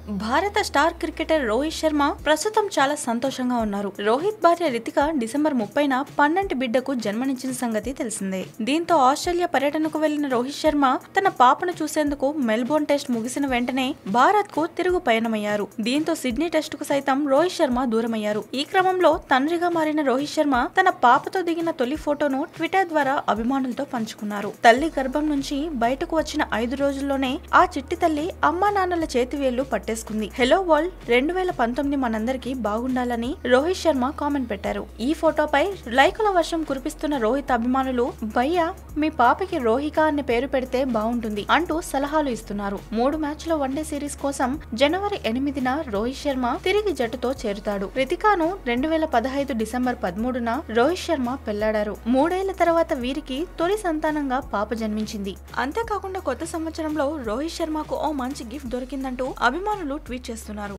భారత star cricketer Rohit Sharma ప్రస్తుతం చాలా సంతోషంగా ఉన్నారు. రోహిత్ భార్య రితిక డిసెంబర్ 30న పన్నంటి బిడ్డకు జన్మనిచ్చిన సంగతి తెలిసిందే. దీంతో ఆస్ట్రేలియా పర్యటనకు వెళ్లిన రోహిత్ శర్మ తన పాపను చూసేందుకు మెల్బోర్న్ టెస్ట్ ముగిసిన వెంటనే భారత్ కు తిరుగు పయనమయ్యారు. దీంతో సిడ్నీ టెస్ట్ కు సైతం రోహిత్ శర్మ దూరమయ్యారు. ఈ క్రమంలో తండ్రిగా మారిన రోహిత్ శర్మ తన పాపతో దిగిన తొలి ఫోటోను ట్విట్టర్ ద్వారా అభిమానులతో పంచుకున్నారు. తల్లి గర్భం నుంచి బయటకు వచ్చిన 5 రోజుల్లోనే ఆ చిట్టి తల్లి అమ్మా నాన్నల చేతివేళ్లు పట్టేసుకుంది. హలో వరల్డ్ 2019 మనందరికీ బాగుండాలని రోహిత్ శర్మ కామెంట్ పెట్టారు. ఈ ఫోటోపై లైకుల వర్షం కురిపిస్తున్న రోహిత్ అభిమానులు భయ్యా మీ పాపకి రోహిక అనే పేరు పెడితే బాగుంటుంది అంటూ సలహాలు ఇస్తున్నారు. 3 మ్యాచ్ల వన్డే సిరీస్ కోసం జనవరి 8న రోహిత్ శర్మ తిరిగి జట్టుతో చేరుతాడు. రితికాను 2015 డిసెంబర్ 13న రోహిత్ శర్మ పెళ్లాడారు. 3 ఏళ్ల తర్వాత వీరికి తొలి సంతానంగా పాప జన్మించింది. అంతేకాకుండా కొత్త సంవత్సరంలో రోహిత్ శర్మకు ఓ మంచి గిఫ్ట్ దొరికిందంటూ అభిమానులు ట్వీట్ చేస్తున్నారు.